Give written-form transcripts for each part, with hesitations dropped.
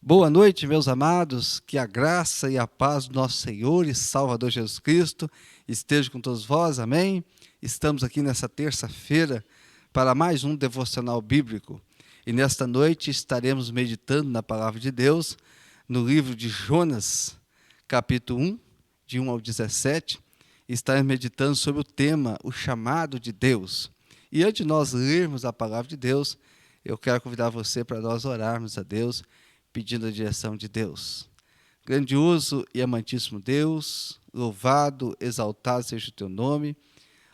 Boa noite, meus amados, que a graça e a paz do nosso Senhor e Salvador Jesus Cristo esteja com todos vós, amém? Estamos aqui nessa terça-feira para mais um devocional bíblico e nesta noite estaremos meditando na palavra de Deus no livro de Jonas, capítulo 1, de 1 ao 17, e estaremos meditando sobre o tema, o chamado de Deus. E antes de nós lermos a palavra de Deus, eu quero convidar você para nós orarmos a Deus, pedindo a direção de Deus. Grandioso e amantíssimo Deus, louvado, exaltado seja o teu nome.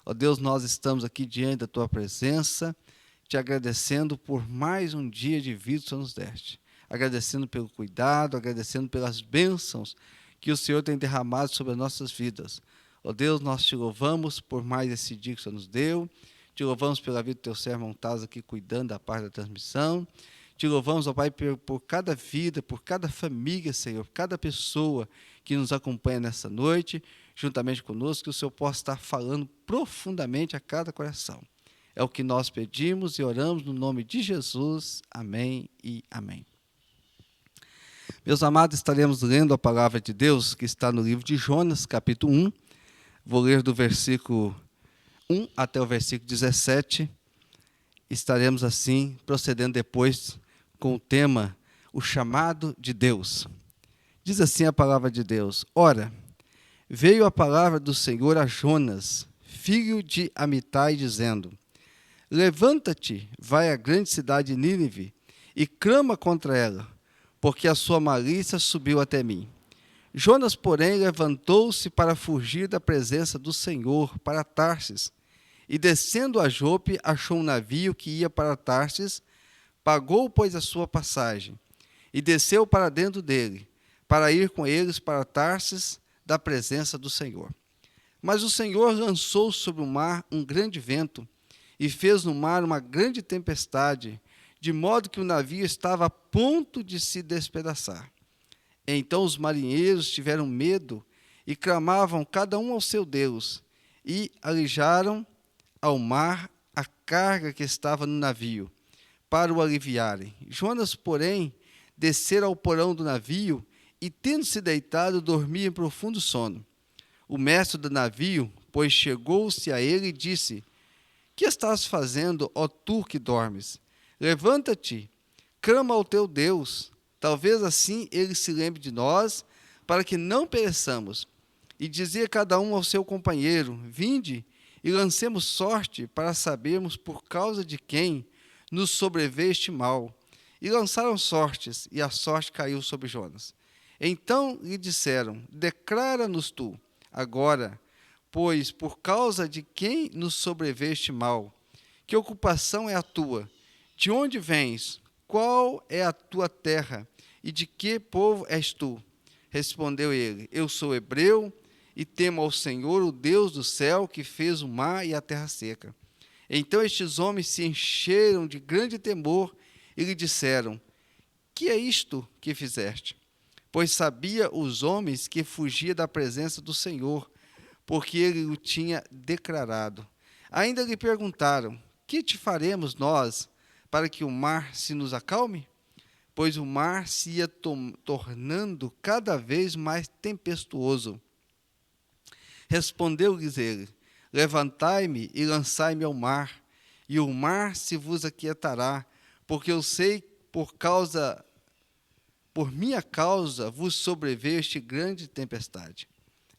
Ó Deus, nós estamos aqui diante da tua presença, te agradecendo por mais um dia de vida que o Senhor nos deste. Agradecendo pelo cuidado, agradecendo pelas bênçãos que o Senhor tem derramado sobre as nossas vidas. Ó Deus, nós te louvamos por mais esse dia que o Senhor nos deu. Te louvamos pela vida do teu servo montado aqui cuidando da parte da transmissão. Te louvamos, ó Pai, por cada vida, por cada família, Senhor, por cada pessoa que nos acompanha nessa noite, juntamente conosco, que o Senhor possa estar falando profundamente a cada coração. É o que nós pedimos e oramos no nome de Jesus. Amém e amém. Meus amados, estaremos lendo a palavra de Deus que está no livro de Jonas, capítulo 1. Vou ler do versículo 1 até o versículo 17. Estaremos assim procedendo depois com o tema, o chamado de Deus. Diz assim a palavra de Deus: Ora, veio a palavra do Senhor a Jonas, filho de Amitai, dizendo: Levanta-te, vai à grande cidade de Nínive, e clama contra ela, porque a sua malícia subiu até mim. Jonas, porém, levantou-se para fugir da presença do Senhor para Tarsis, e descendo a Jope, achou um navio que ia para Tarsis. Pagou, pois, a sua passagem, e desceu para dentro dele, para ir com eles para Tarsis, da presença do Senhor. Mas o Senhor lançou sobre o mar um grande vento, e fez no mar uma grande tempestade, de modo que o navio estava a ponto de se despedaçar. Então os marinheiros tiveram medo, e clamavam cada um ao seu Deus, e alijaram ao mar a carga que estava no navio, para o aliviarem. Jonas, porém, descera ao porão do navio e, tendo-se deitado, dormia em profundo sono. O mestre do navio, pois, chegou-se a ele e disse: Que estás fazendo, ó tu que dormes? Levanta-te, clama ao teu Deus. Talvez assim ele se lembre de nós, para que não pereçamos. E dizia cada um ao seu companheiro: Vinde e lancemos sorte para sabermos por causa de quem nos sobreveio este mal. E lançaram sortes, e a sorte caiu sobre Jonas. Então lhe disseram: Declara-nos tu, agora, pois por causa de quem nos sobreveio este mal? Que ocupação é a tua? De onde vens? Qual é a tua terra? E de que povo és tu? Respondeu ele: Eu sou hebreu, e temo ao Senhor, o Deus do céu, que fez o mar e a terra seca. Então estes homens se encheram de grande temor e lhe disseram: Que é isto que fizeste? Pois sabia os homens que fugia da presença do Senhor, porque ele o tinha declarado. Ainda lhe perguntaram: Que te faremos nós para que o mar se nos acalme? Pois o mar se ia tornando cada vez mais tempestuoso. Respondeu-lhes ele: Levantai-me e lançai-me ao mar, e o mar se vos aquietará, porque eu sei por minha causa vos sobreveio este grande tempestade.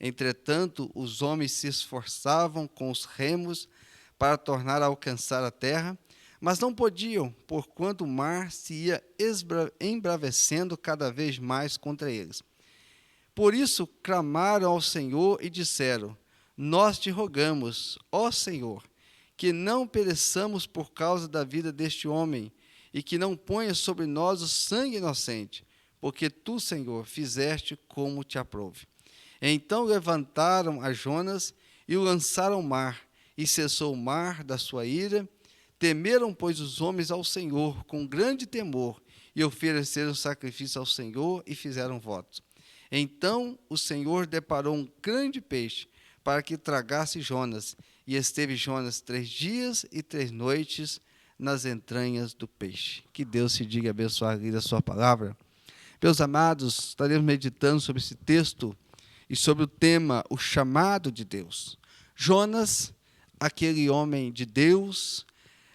Entretanto, os homens se esforçavam com os remos para tornar a alcançar a terra, mas não podiam, porquanto o mar se ia embravecendo cada vez mais contra eles. Por isso clamaram ao Senhor e disseram: Nós te rogamos, ó Senhor, que não pereçamos por causa da vida deste homem, e que não ponhas sobre nós o sangue inocente, porque tu, Senhor, fizeste como te aprouve. Então levantaram a Jonas e o lançaram ao mar, e cessou o mar da sua ira. Temeram, pois, os homens ao Senhor com grande temor, e ofereceram sacrifício ao Senhor e fizeram votos. Então o Senhor deparou um grande peixe para que tragasse Jonas, e esteve Jonas 3 dias e 3 noites nas entranhas do peixe. Que Deus se diga abençoar a sua palavra. Meus amados, estaremos meditando sobre esse texto e sobre o tema, o chamado de Deus. Jonas, aquele homem de Deus,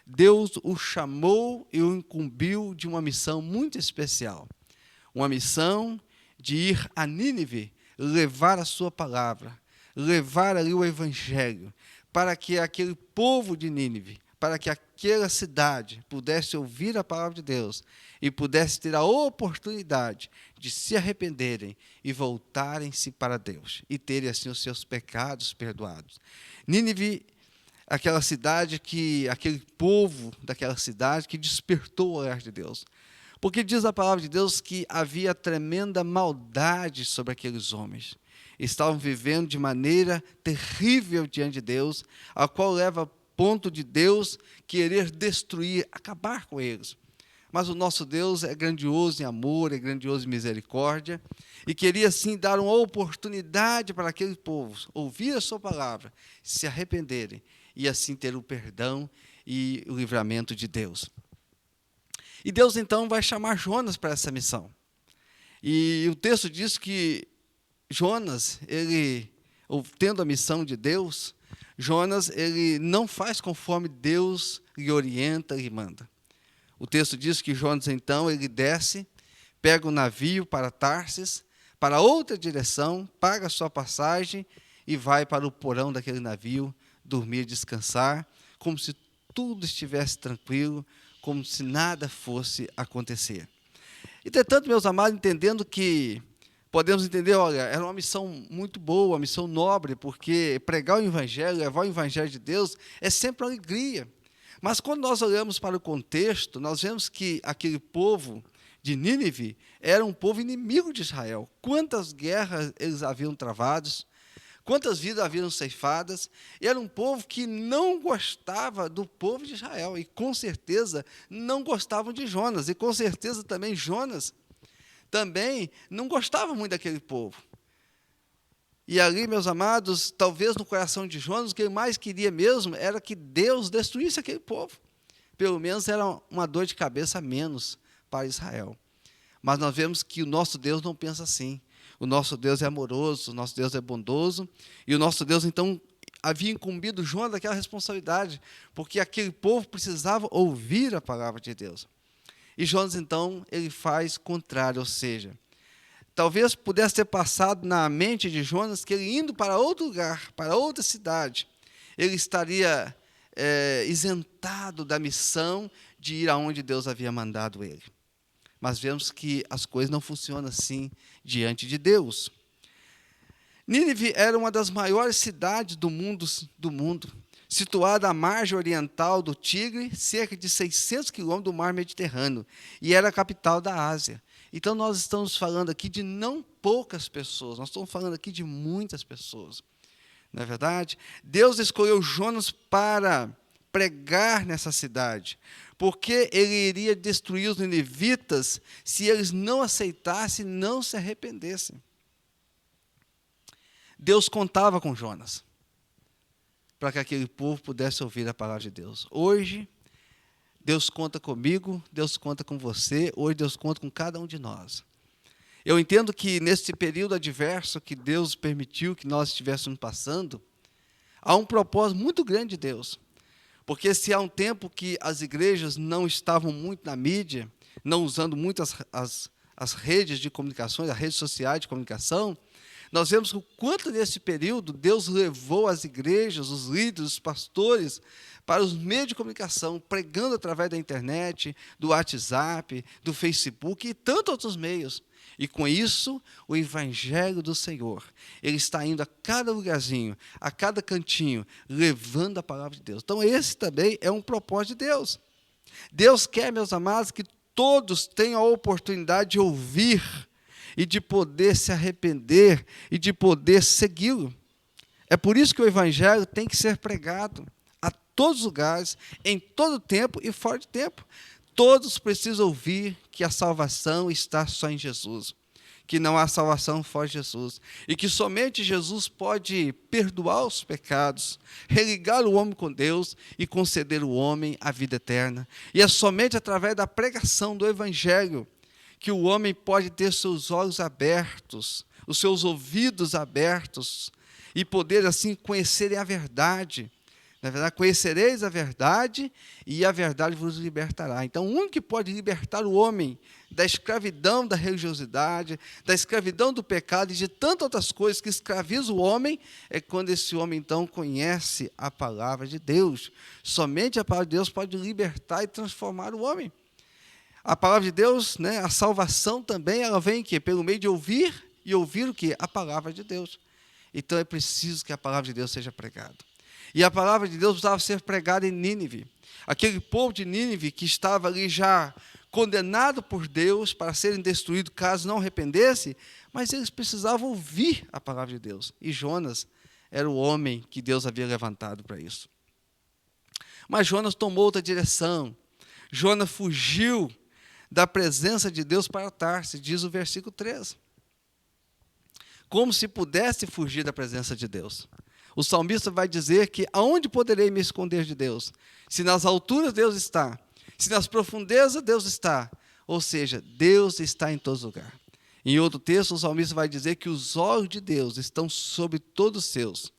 Deus o chamou e o incumbiu de uma missão muito especial. Uma missão de ir a Nínive, levar a sua palavra, levar ali o evangelho, para que aquele povo de Nínive, para que aquela cidade pudesse ouvir a palavra de Deus e pudesse ter a oportunidade de se arrependerem e voltarem-se para Deus e terem assim os seus pecados perdoados. Nínive, aquela cidade aquele povo daquela cidade que despertou o olhar de Deus. Porque diz a palavra de Deus que havia tremenda maldade sobre aqueles homens. Estavam vivendo de maneira terrível diante de Deus, a qual leva a ponto de Deus querer destruir, acabar com eles. Mas o nosso Deus é grandioso em amor, é grandioso em misericórdia, e queria sim dar uma oportunidade para aquele povo ouvir a sua palavra, se arrependerem, e assim ter o perdão e o livramento de Deus. E Deus então vai chamar Jonas para essa missão. E o texto diz que Jonas, ele, tendo a missão de Deus, Jonas, ele não faz conforme Deus lhe orienta e manda. O texto diz que Jonas, então, ele desce, pega o navio para Tarsis, para outra direção, paga a sua passagem e vai para o porão daquele navio, dormir, descansar, como se tudo estivesse tranquilo, como se nada fosse acontecer. Entretanto, meus amados, entendendo que podemos entender, olha, era uma missão muito boa, uma missão nobre, porque pregar o Evangelho, levar o Evangelho de Deus, é sempre uma alegria. Mas quando nós olhamos para o contexto, nós vemos que aquele povo de Nínive era um povo inimigo de Israel. Quantas guerras eles haviam travados, quantas vidas haviam ceifadas, e era um povo que não gostava do povo de Israel, e com certeza não gostavam de Jonas, e com certeza também Jonas também não gostava muito daquele povo. E ali, meus amados, talvez no coração de Jonas, o que ele mais queria mesmo era que Deus destruísse aquele povo. Pelo menos era uma dor de cabeça a menos para Israel. Mas nós vemos que o nosso Deus não pensa assim. O nosso Deus é amoroso, o nosso Deus é bondoso, e o nosso Deus, então, havia incumbido Jonas daquela responsabilidade, porque aquele povo precisava ouvir a palavra de Deus. E Jonas, então, ele faz contrário, ou seja, talvez pudesse ter passado na mente de Jonas que ele indo para outro lugar, para outra cidade, ele estaria isentado da missão de ir aonde Deus havia mandado ele. Mas vemos que as coisas não funcionam assim diante de Deus. Nínive era uma das maiores cidades do mundo, situada à margem oriental do Tigre, cerca de 600 quilômetros do mar Mediterrâneo, e era a capital da Ásia. Então, nós estamos falando aqui de não poucas pessoas, nós estamos falando aqui de muitas pessoas. Não é verdade? Deus escolheu Jonas para pregar nessa cidade, porque ele iria destruir os ninivitas se eles não aceitassem, não se arrependessem. Deus contava com Jonas, para que aquele povo pudesse ouvir a palavra de Deus. Hoje, Deus conta comigo, Deus conta com você, hoje Deus conta com cada um de nós. Eu entendo que nesse período adverso que Deus permitiu que nós estivéssemos passando, há um propósito muito grande de Deus. Porque se há um tempo que as igrejas não estavam muito na mídia, não usando muito as redes de comunicação, as redes sociais de comunicação, nós vemos o quanto nesse período Deus levou as igrejas, os líderes, os pastores, para os meios de comunicação, pregando através da internet, do WhatsApp, do Facebook e tantos outros meios. E com isso, o Evangelho do Senhor, ele está indo a cada lugarzinho, a cada cantinho, levando a palavra de Deus. Então, esse também é um propósito de Deus. Deus quer, meus amados, que todos tenham a oportunidade de ouvir e de poder se arrepender e de poder segui-lo. É por isso que o Evangelho tem que ser pregado a todos os lugares, em todo tempo e fora de tempo. Todos precisam ouvir que a salvação está só em Jesus, que não há salvação fora de Jesus, e que somente Jesus pode perdoar os pecados, religar o homem com Deus e conceder ao homem a vida eterna. E é somente através da pregação do Evangelho que o homem pode ter seus olhos abertos, os seus ouvidos abertos, e poder assim conhecerem a verdade. Na verdade, conhecereis a verdade, e a verdade vos libertará. Então, o único que pode libertar o homem da escravidão da religiosidade, da escravidão do pecado e de tantas outras coisas que escravizam o homem, é quando esse homem, então, conhece a palavra de Deus. Somente a palavra de Deus pode libertar e transformar o homem. A palavra de Deus, né, a salvação também, ela vem que pelo meio de ouvir, e ouvir o quê? A palavra de Deus. Então, é preciso que a palavra de Deus seja pregada. E a palavra de Deus precisava ser pregada em Nínive. Aquele povo de Nínive que estava ali já condenado por Deus para serem destruídos caso não arrependesse, mas eles precisavam ouvir a palavra de Deus. E Jonas era o homem que Deus havia levantado para isso. Mas Jonas tomou outra direção. Jonas fugiu da presença de Deus para Tarsis, diz o versículo 13. Como se pudesse fugir da presença de Deus. O salmista vai dizer que aonde poderei me esconder de Deus? Se nas alturas Deus está, se nas profundezas Deus está, ou seja, Deus está em todos os lugares. Em outro texto, o salmista vai dizer que os olhos de Deus estão sobre todos os seus.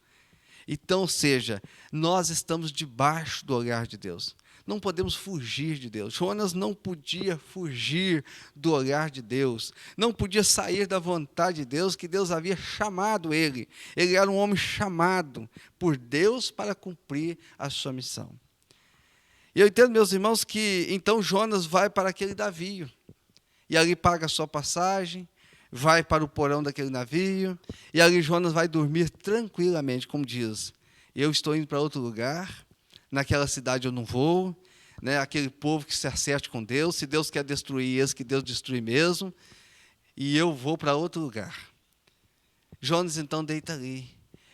Então, ou seja, nós estamos debaixo do olhar de Deus. Não podemos fugir de Deus. Jonas não podia fugir do olhar de Deus. Não podia sair da vontade de Deus, que Deus havia chamado ele. Ele era um homem chamado por Deus para cumprir a sua missão. E eu entendo, meus irmãos, que então Jonas vai para aquele navio. E ali paga a sua passagem, vai para o porão daquele navio, e ali Jonas vai dormir tranquilamente, como diz. Eu estou indo para outro lugar, naquela cidade eu não vou, né? Aquele povo que se acerte com Deus, se Deus quer destruir eles, que Deus destrui mesmo, e eu vou para outro lugar. Jonas então deita ali,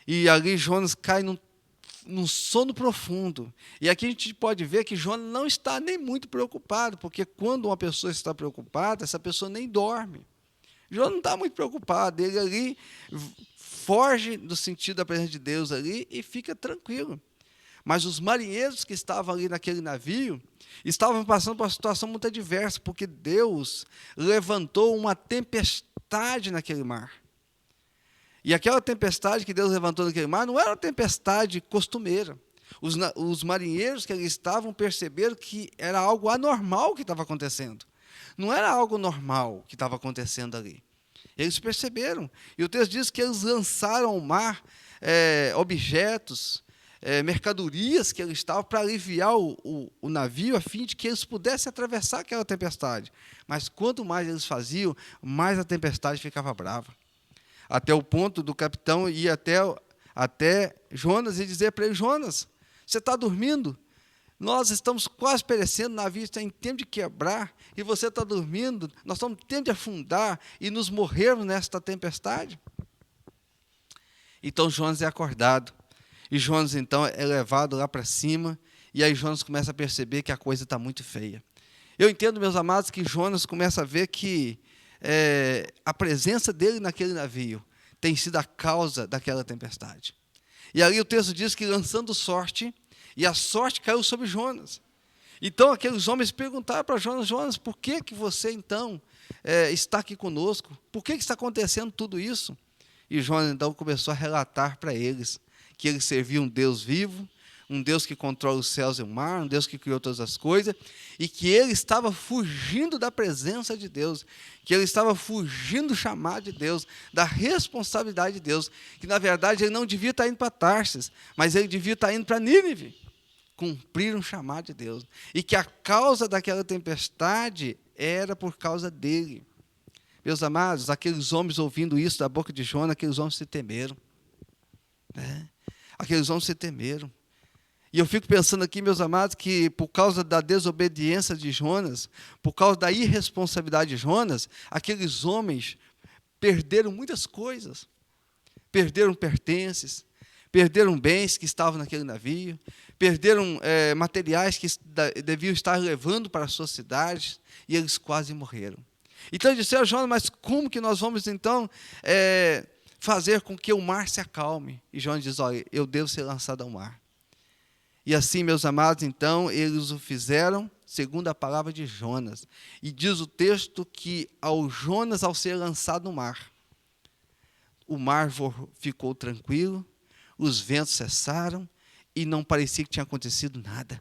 e ali Jonas cai num sono profundo, e aqui a gente pode ver que Jonas não está nem muito preocupado, porque quando uma pessoa está preocupada, essa pessoa nem dorme. Jonas não está muito preocupado, ele ali foge do sentido da presença de Deus ali e fica tranquilo. Mas os marinheiros que estavam ali naquele navio estavam passando por uma situação muito adversa, porque Deus levantou uma tempestade naquele mar. E aquela tempestade que Deus levantou naquele mar não era uma tempestade costumeira. Os marinheiros que ali estavam perceberam que era algo anormal que estava acontecendo. Não era algo normal que estava acontecendo ali. Eles perceberam. E o texto diz que eles lançaram ao mar objetos, mercadorias que eles estavam para aliviar o navio, a fim de que eles pudessem atravessar aquela tempestade. Mas quanto mais eles faziam, mais a tempestade ficava brava. Até o ponto do capitão ir até Jonas e dizer para ele: Jonas, você está dormindo? Nós estamos quase perecendo, o navio está em tempo de quebrar, e você está dormindo, nós estamos em tempo de afundar e nos morrermos nesta tempestade. Então Jonas é acordado, e Jonas então é levado lá para cima, e aí Jonas começa a perceber que a coisa está muito feia. Eu entendo, meus amados, que Jonas começa a ver que a presença dele naquele navio tem sido a causa daquela tempestade. E ali o texto diz que lançando sorte, e a sorte caiu sobre Jonas. Então aqueles homens perguntaram para Jonas: Jonas, por que você então está aqui conosco? Por que está acontecendo tudo isso? E Jonas então começou a relatar para eles que ele servia um Deus vivo, um Deus que controla os céus e o mar, um Deus que criou todas as coisas, e que ele estava fugindo da presença de Deus, que ele estava fugindo do chamado de Deus, da responsabilidade de Deus, que na verdade ele não devia estar indo para Tarsis, mas ele devia estar indo para Nínive, cumprir um chamado de Deus, e que a causa daquela tempestade era por causa dele. Meus amados, aqueles homens ouvindo isso da boca de Jonas, aqueles homens se temeram, né? Aqueles homens se temeram. E eu fico pensando aqui, meus amados, que por causa da desobediência de Jonas, por causa da irresponsabilidade de Jonas, aqueles homens perderam muitas coisas. Perderam pertences, perderam bens que estavam naquele navio, perderam materiais que deviam estar levando para as suas cidades, e eles quase morreram. Então disseram: Jonas, mas como que nós vamos então fazer com que o mar se acalme? E Jonas diz: olha, eu devo ser lançado ao mar. E assim, meus amados, então, eles o fizeram segundo a palavra de Jonas. E diz o texto que ao Jonas, ao ser lançado no mar, o mar ficou tranquilo, os ventos cessaram e não parecia que tinha acontecido nada.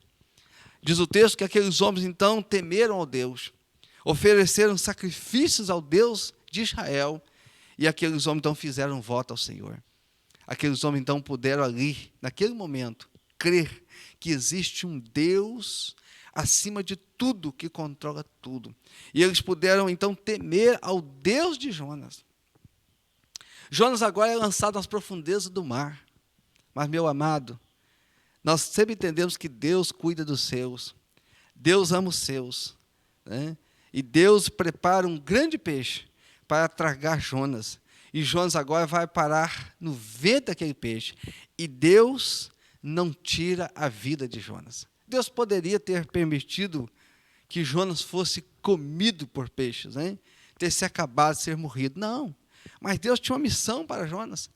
Diz o texto que aqueles homens então temeram ao Deus, ofereceram sacrifícios ao Deus de Israel, e aqueles homens então fizeram um voto ao Senhor. Aqueles homens então puderam ali, naquele momento, crer que existe um Deus acima de tudo, que controla tudo. E eles puderam então temer ao Deus de Jonas. Jonas agora é lançado nas profundezas do mar. Mas, meu amado, nós sempre entendemos que Deus cuida dos seus. Deus ama os seus, né? E Deus prepara um grande peixe para tragar Jonas. E Jonas agora vai parar no ventre daquele peixe. E Deus não tira a vida de Jonas. Deus poderia ter permitido que Jonas fosse comido por peixes, né? Ter se acabado de ser morrido. Não. Mas Deus tinha uma missão para Jonas.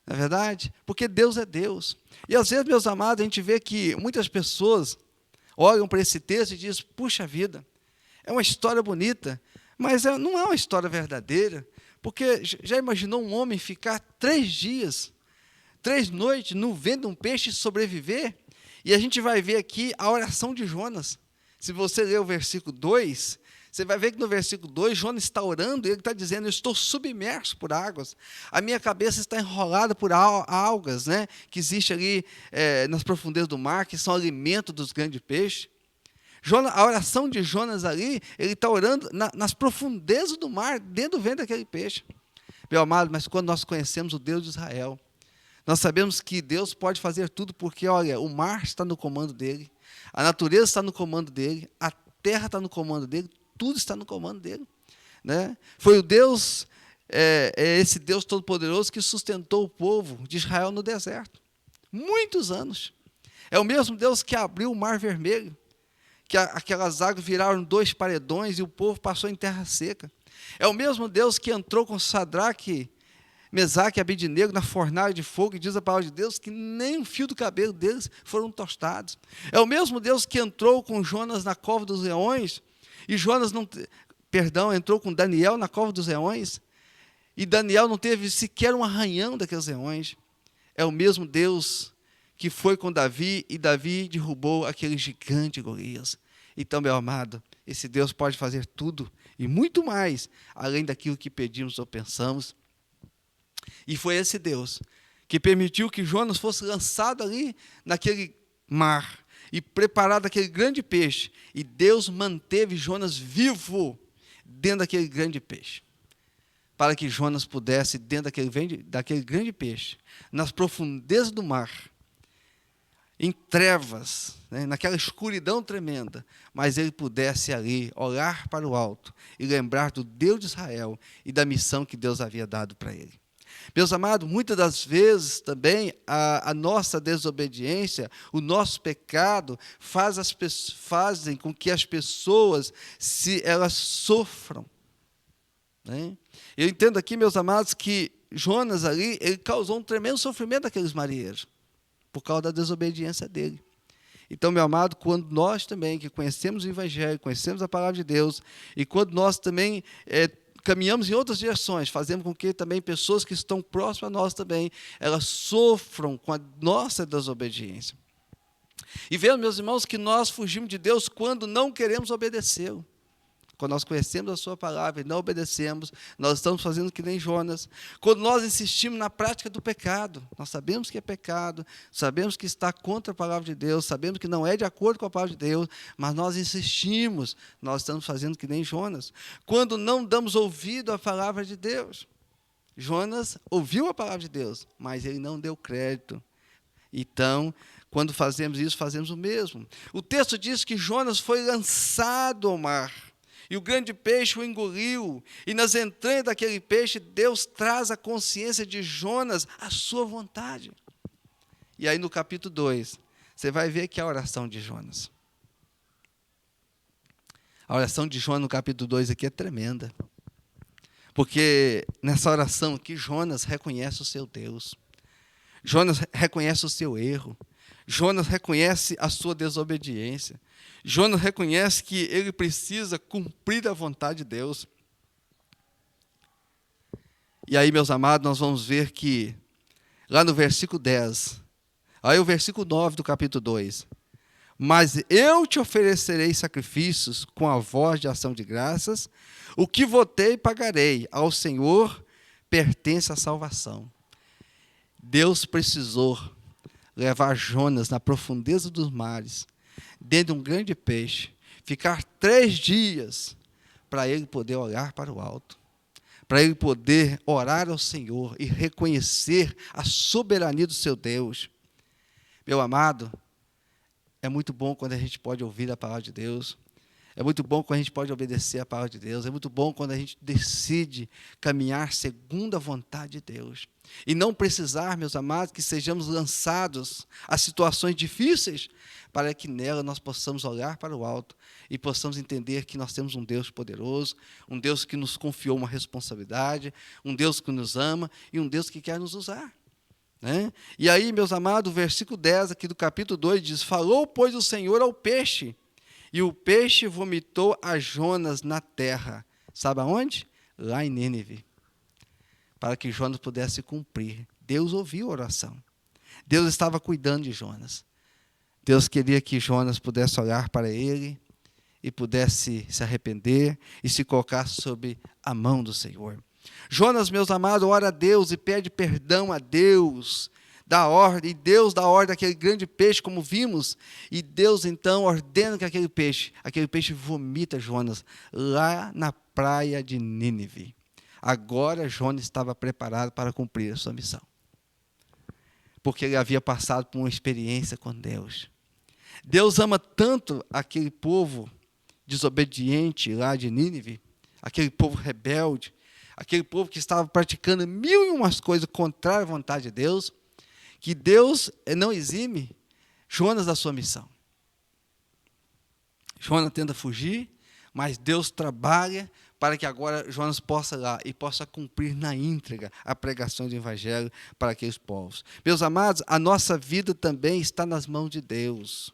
Não é verdade? Porque Deus é Deus. E às vezes, meus amados, a gente vê que muitas pessoas olham para esse texto e dizem, puxa vida, é uma história bonita, mas não é uma história verdadeira. Porque já imaginou um homem ficar 3 dias, 3 noites no ventre de um peixe e sobreviver? E a gente vai ver aqui a oração de Jonas. Se você ler o versículo 2, você vai ver que no versículo 2, Jonas está orando e ele está dizendo, eu estou submerso por águas, a minha cabeça está enrolada por algas, né, que existe ali nas profundezas do mar, que são alimento dos grandes peixes. A oração de Jonas ali, ele está orando nas profundezas do mar, dentro do ventre daquele peixe. Meu amado, mas quando nós conhecemos o Deus de Israel, nós sabemos que Deus pode fazer tudo, porque, olha, o mar está no comando dele, a natureza está no comando dele, a terra está no comando dele, tudo está no comando dele, né? Foi o Deus, esse Deus Todo-Poderoso que sustentou o povo de Israel no deserto, muitos anos. É o mesmo Deus que abriu o Mar Vermelho, que aquelas águas viraram 2 paredões e o povo passou em terra seca. É o mesmo Deus que entrou com Sadraque, Mesaque e Abednego na fornalha de fogo, e diz a palavra de Deus que nem um fio do cabelo deles foram tostados. É o mesmo Deus que entrou com Jonas na cova dos leões, e Jonas entrou com Daniel na cova dos leões, e Daniel não teve sequer um arranhão daqueles leões. É o mesmo Deus que foi com Davi, e Davi derrubou aquele gigante Golias. Então, meu amado, esse Deus pode fazer tudo, e muito mais, além daquilo que pedimos ou pensamos. E foi esse Deus que permitiu que Jonas fosse lançado ali naquele mar, e preparado aquele grande peixe, e Deus manteve Jonas vivo dentro daquele grande peixe, para que Jonas pudesse, dentro daquele grande peixe, nas profundezas do mar, em trevas, né, naquela escuridão tremenda, mas ele pudesse ali olhar para o alto e lembrar do Deus de Israel e da missão que Deus havia dado para ele. Meus amados, muitas das vezes também a nossa desobediência, o nosso pecado fazem com que as pessoas elas sofram, né? Eu entendo aqui, meus amados, que Jonas ali, ele causou um tremendo sofrimento àqueles marinheiros, por causa da desobediência dele. Então, meu amado, quando nós também, que conhecemos o Evangelho, conhecemos a palavra de Deus, e quando nós também caminhamos em outras direções, fazemos com que também pessoas que estão próximas a nós também, elas sofram com a nossa desobediência. E vemos, meus irmãos, que nós fugimos de Deus quando não queremos obedecê-lo. Quando nós conhecemos a sua palavra e não obedecemos, nós estamos fazendo que nem Jonas. Quando nós insistimos na prática do pecado, nós sabemos que é pecado, sabemos que está contra a palavra de Deus, sabemos que não é de acordo com a palavra de Deus, mas nós insistimos, nós estamos fazendo que nem Jonas. Quando não damos ouvido à palavra de Deus, Jonas ouviu a palavra de Deus, mas ele não deu crédito. Então, quando fazemos isso, fazemos o mesmo. O texto diz que Jonas foi lançado ao mar, e o grande peixe o engoliu, e nas entranhas daquele peixe, Deus traz à consciência de Jonas a sua vontade. E aí no capítulo 2, você vai ver que é a oração de Jonas. A oração de Jonas no capítulo 2 aqui é tremenda. Porque nessa oração aqui, Jonas reconhece o seu Deus. Jonas reconhece o seu erro. Jonas reconhece a sua desobediência. Jonas reconhece que ele precisa cumprir a vontade de Deus. E aí, meus amados, nós vamos ver que, lá no versículo 10, aí o versículo 9 do capítulo 2. Mas eu te oferecerei sacrifícios com a voz de ação de graças, o que votei pagarei, ao Senhor pertence a salvação. Deus precisou levar Jonas na profundeza dos mares, dentro de um grande peixe, ficar 3 dias para ele poder olhar para o alto, para ele poder orar ao Senhor e reconhecer a soberania do seu Deus. Meu amado, é muito bom quando a gente pode ouvir a palavra de Deus. É muito bom quando a gente pode obedecer a palavra de Deus. É muito bom quando a gente decide caminhar segundo a vontade de Deus. E não precisar, meus amados, que sejamos lançados a situações difíceis, para que nela nós possamos olhar para o alto e possamos entender que nós temos um Deus poderoso, um Deus que nos confiou uma responsabilidade, um Deus que nos ama e um Deus que quer nos usar. Né? E aí, meus amados, o versículo 10 aqui do capítulo 2 diz: falou, pois, o Senhor ao peixe, e o peixe vomitou a Jonas na terra. Sabe aonde? Lá em Nínive. Para que Jonas pudesse cumprir. Deus ouviu a oração. Deus estava cuidando de Jonas. Deus queria que Jonas pudesse olhar para ele e pudesse se arrepender e se colocar sob a mão do Senhor. Jonas, meus amados, ora a Deus e pede perdão a Deus, dá ordem, e Deus dá ordem àquele grande peixe, como vimos, e Deus então ordena que aquele peixe vomita Jonas, lá na praia de Nínive. Agora Jonas estava preparado para cumprir a sua missão, porque ele havia passado por uma experiência com Deus. Deus ama tanto aquele povo desobediente lá de Nínive, aquele povo rebelde, aquele povo que estava praticando 1001 coisas contrárias à vontade de Deus, que Deus não exime Jonas da sua missão. Jonas tenta fugir, mas Deus trabalha para que agora Jonas possa ir lá e possa cumprir na íntegra a pregação do Evangelho para aqueles povos. Meus amados, a nossa vida também está nas mãos de Deus.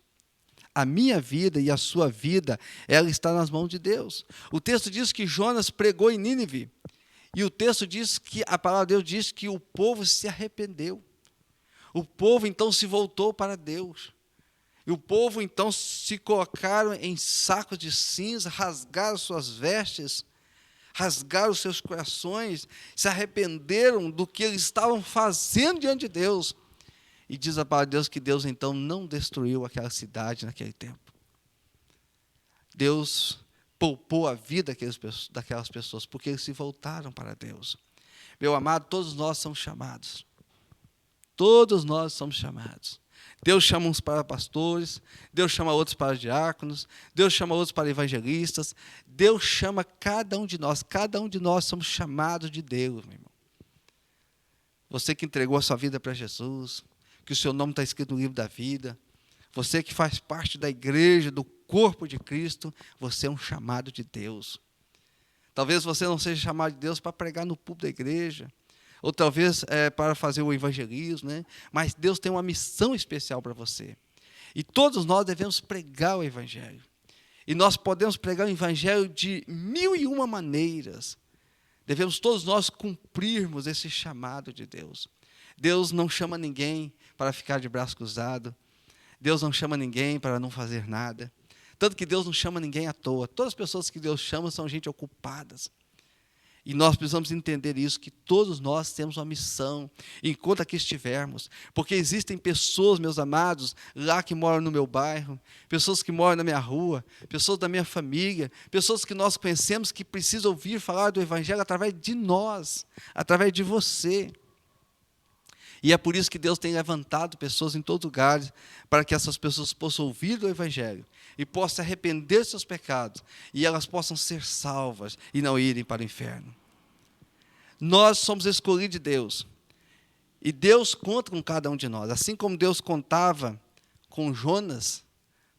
A minha vida e a sua vida, ela está nas mãos de Deus. O texto diz que Jonas pregou em Nínive, e o texto diz que, a palavra de Deus diz que o povo se arrependeu. O povo então se voltou para Deus. E o povo então se colocaram em sacos de cinza, rasgaram suas vestes, rasgaram seus corações, se arrependeram do que eles estavam fazendo diante de Deus. E diz a palavra de Deus que Deus então não destruiu aquela cidade naquele tempo. Deus poupou a vida daquelas pessoas, porque eles se voltaram para Deus. Meu amado, todos nós somos chamados. Todos nós somos chamados. Deus chama uns para pastores, Deus chama outros para diáconos, Deus chama outros para evangelistas, Deus chama cada um de nós somos chamados de Deus, meu irmão. Você que entregou a sua vida para Jesus, que o seu nome está escrito no livro da vida, você que faz parte da igreja, do corpo de Cristo, você é um chamado de Deus. Talvez você não seja chamado de Deus para pregar no púlpito da igreja, ou talvez para fazer o evangelismo, né? Mas Deus tem uma missão especial para você. E todos nós devemos pregar o evangelho. E nós podemos pregar o evangelho de 1001 maneiras. Devemos todos nós cumprirmos esse chamado de Deus. Deus não chama ninguém para ficar de braço cruzado. Deus não chama ninguém para não fazer nada. Tanto que Deus não chama ninguém à toa. Todas as pessoas que Deus chama são gente ocupadas. E nós precisamos entender isso, que todos nós temos uma missão, enquanto aqui estivermos. Porque existem pessoas, meus amados, lá que moram no meu bairro, pessoas que moram na minha rua, pessoas da minha família, pessoas que nós conhecemos que precisam ouvir falar do Evangelho através de nós, através de você. E é por isso que Deus tem levantado pessoas em todos os lugares, para que essas pessoas possam ouvir do Evangelho e possam se arrepender dos seus pecados, e elas possam ser salvas e não irem para o inferno. Nós somos escolhidos de Deus, e Deus conta com cada um de nós. Assim como Deus contava com Jonas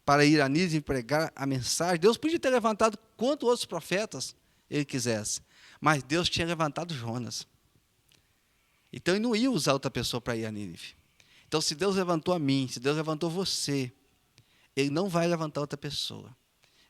para ir a Nínive e pregar a mensagem, Deus podia ter levantado quantos outros profetas ele quisesse, mas Deus tinha levantado Jonas. Então ele não ia usar outra pessoa para ir a Nínive. Então, se Deus levantou a mim, se Deus levantou você, Ele não vai levantar outra pessoa.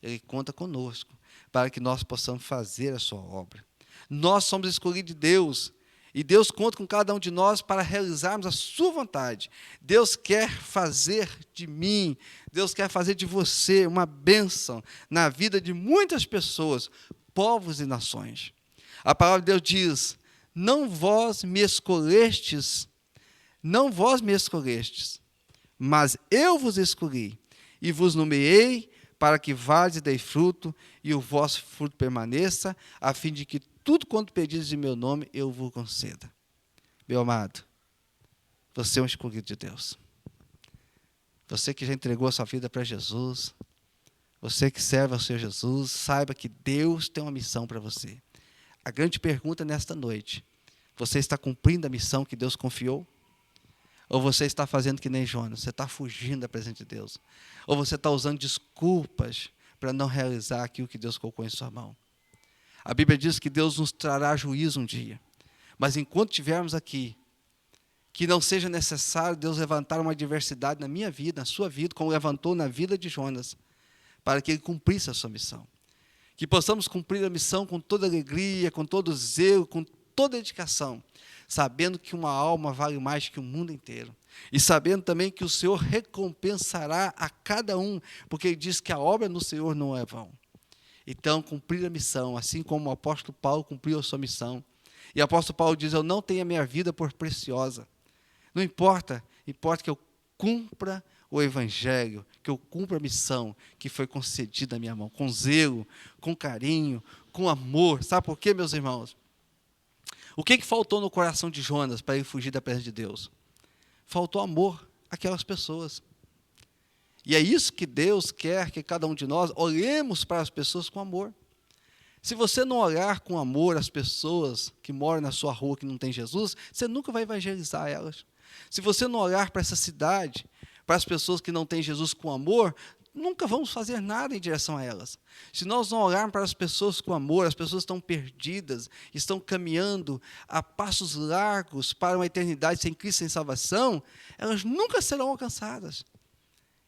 Ele conta conosco para que nós possamos fazer a sua obra. Nós somos escolhidos de Deus, e Deus conta com cada um de nós para realizarmos a sua vontade. Deus quer fazer de mim, Deus quer fazer de você uma bênção na vida de muitas pessoas, povos e nações. A palavra de Deus diz: não vós me escolhestes, mas eu vos escolhi e vos nomeei para que vades e dei fruto, e o vosso fruto permaneça, a fim de que tudo quanto pedis em meu nome, eu vos conceda. Meu amado, você é um escolhido de Deus. Você que já entregou a sua vida para Jesus, você que serve ao Senhor Jesus, saiba que Deus tem uma missão para você. A grande pergunta nesta noite: você está cumprindo a missão que Deus confiou? Ou você está fazendo que nem Jonas, você está fugindo da presença de Deus? Ou você está usando desculpas para não realizar aquilo que Deus colocou em sua mão? A Bíblia diz que Deus nos trará juízo um dia. Mas enquanto estivermos aqui, que não seja necessário Deus levantar uma adversidade na minha vida, na sua vida, como levantou na vida de Jonas, para que ele cumprisse a sua missão. Que possamos cumprir a missão com toda alegria, com todo zelo, com toda dedicação, sabendo que uma alma vale mais que o mundo inteiro. E sabendo também que o Senhor recompensará a cada um, porque Ele diz que a obra no Senhor não é vão. Então, cumprir a missão, assim como o apóstolo Paulo cumpriu a sua missão. E o apóstolo Paulo diz: eu não tenho a minha vida por preciosa. Não importa, importa que eu cumpra o evangelho, que eu cumpra a missão que foi concedida à minha mão, com zelo, com carinho, com amor. Sabe por quê, meus irmãos? O que faltou no coração de Jonas para ele fugir da presença de Deus? Faltou amor àquelas pessoas. E é isso que Deus quer que cada um de nós olhemos para as pessoas com amor. Se você não olhar com amor as pessoas que moram na sua rua que não tem Jesus, você nunca vai evangelizar elas. Se você não olhar para essa cidade, para as pessoas que não têm Jesus com amor, nunca vamos fazer nada em direção a elas. Se nós não olharmos para as pessoas com amor, as pessoas estão perdidas, estão caminhando a passos largos para uma eternidade sem Cristo, sem salvação, elas nunca serão alcançadas.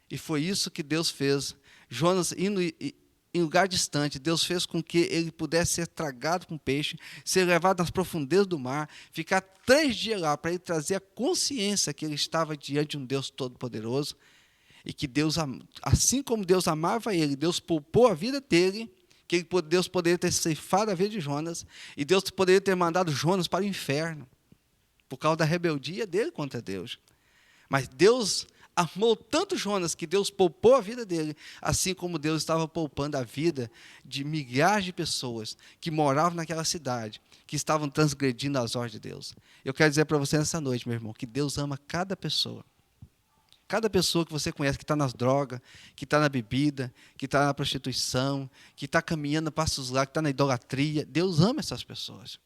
E foi isso que Deus fez. Jonas, indo em lugar distante, Deus fez com que ele pudesse ser tragado com peixe, ser levado nas profundezas do mar, ficar 3 dias lá, para ele trazer a consciência que ele estava diante de um Deus todo-poderoso, e que Deus, assim como Deus amava ele, Deus poupou a vida dele, que Deus poderia ter ceifado a vida de Jonas, e Deus poderia ter mandado Jonas para o inferno, por causa da rebeldia dele contra Deus. Mas Deus amou tanto Jonas que Deus poupou a vida dele, assim como Deus estava poupando a vida de milhares de pessoas que moravam naquela cidade, que estavam transgredindo as ordens de Deus. Eu quero dizer para você nessa noite, meu irmão, que Deus ama cada pessoa. Cada pessoa que você conhece que está nas drogas, que está na bebida, que está na prostituição, que está caminhando passos lá, que está na idolatria, Deus ama essas pessoas.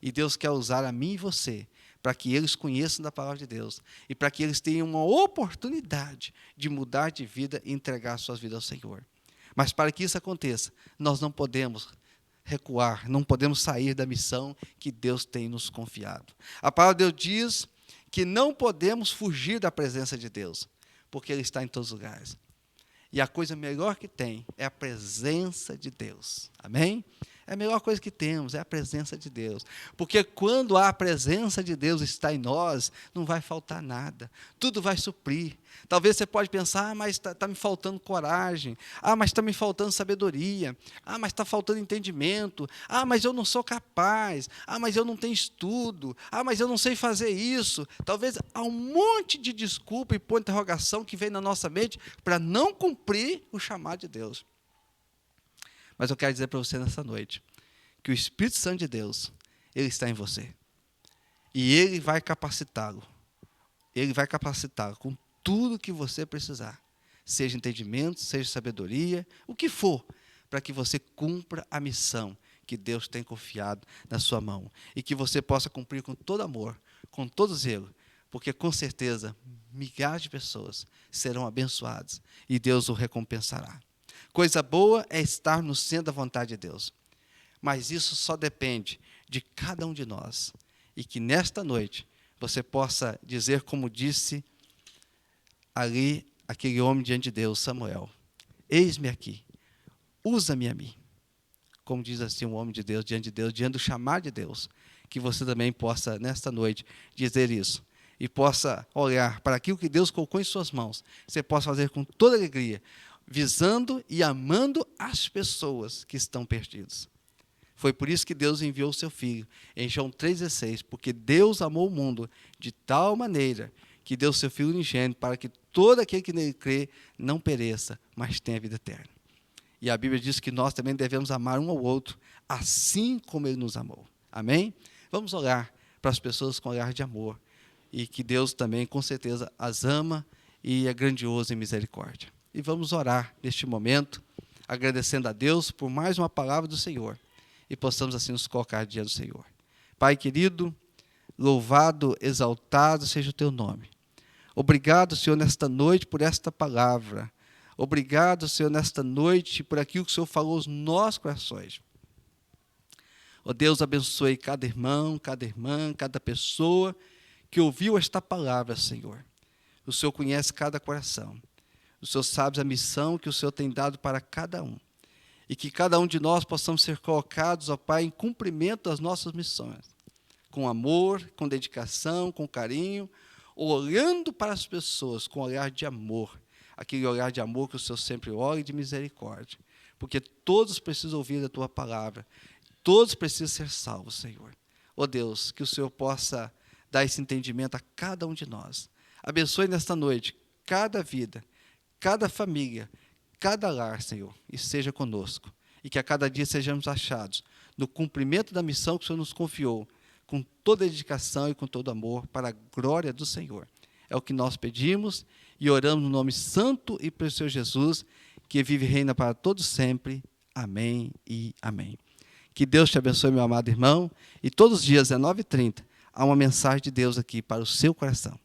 E Deus quer usar a mim e você para que eles conheçam da palavra de Deus e para que eles tenham uma oportunidade de mudar de vida e entregar suas vidas ao Senhor. Mas para que isso aconteça, nós não podemos recuar, não podemos sair da missão que Deus tem nos confiado. A palavra de Deus diz que não podemos fugir da presença de Deus, porque Ele está em todos os lugares. E a coisa melhor que tem é a presença de Deus. Amém? É a melhor coisa que temos, é a presença de Deus. Porque quando a presença de Deus está em nós, não vai faltar nada. Tudo vai suprir. Talvez você pode pensar: mas está me faltando coragem. Mas está me faltando sabedoria. Mas está faltando entendimento. Mas eu não sou capaz. Mas eu não tenho estudo. Mas eu não sei fazer isso. Talvez há um monte de desculpa e ponto de interrogação que vem na nossa mente para não cumprir o chamado de Deus. Mas eu quero dizer para você nessa noite que o Espírito Santo de Deus, Ele está em você. E Ele vai capacitá-lo. Ele vai capacitá-lo com tudo que você precisar. Seja entendimento, seja sabedoria, o que for, para que você cumpra a missão que Deus tem confiado na sua mão. E que você possa cumprir com todo amor, com todo zelo, porque com certeza milhares de pessoas serão abençoadas e Deus o recompensará. Coisa boa é estar no centro da vontade de Deus. Mas isso só depende de cada um de nós. E que nesta noite você possa dizer como disse ali aquele homem diante de Deus, Samuel: eis-me aqui, usa-me a mim. Como diz assim um homem de Deus, diante do chamar de Deus, que você também possa, nesta noite, dizer isso, e possa olhar para aquilo que Deus colocou em suas mãos, você possa fazer com toda alegria, visando e amando as pessoas que estão perdidas. Foi por isso que Deus enviou o seu Filho, em João 3,16, porque Deus amou o mundo de tal maneira que deu o seu Filho unigênito para que todo aquele que nele crê não pereça, mas tenha vida eterna. E a Bíblia diz que nós também devemos amar um ao outro, assim como Ele nos amou. Amém? Vamos olhar para as pessoas com olhar de amor, e que Deus também, com certeza, as ama e é grandioso em misericórdia. E vamos orar neste momento, agradecendo a Deus por mais uma palavra do Senhor, e possamos assim nos colocar diante do Senhor. Pai querido, louvado, exaltado seja o Teu nome. Obrigado, Senhor, nesta noite por esta palavra. Obrigado, Senhor, nesta noite por aquilo que o Senhor falou aos nossos corações. Ó Deus, abençoe cada irmão, cada irmã, cada pessoa que ouviu esta palavra, Senhor. O Senhor conhece cada coração. O Senhor sabe a missão que o Senhor tem dado para cada um. E que cada um de nós possamos ser colocados, ó Pai, em cumprimento das nossas missões. Com amor, com dedicação, com carinho, olhando para as pessoas com olhar de amor. Aquele olhar de amor que o Senhor sempre olha e de misericórdia. Porque todos precisam ouvir a Tua palavra. Todos precisam ser salvos, Senhor. Ó Deus, que o Senhor possa dar esse entendimento a cada um de nós. Abençoe nesta noite cada vida, cada família, cada lar, Senhor, e seja conosco. E que a cada dia sejamos achados no cumprimento da missão que o Senhor nos confiou, com toda a dedicação e com todo amor, para a glória do Senhor. É o que nós pedimos e oramos no nome santo e precioso Jesus, que vive e reina para todos sempre. Amém e amém. Que Deus te abençoe, meu amado irmão, e todos os dias, às 9h30, há uma mensagem de Deus aqui para o seu coração.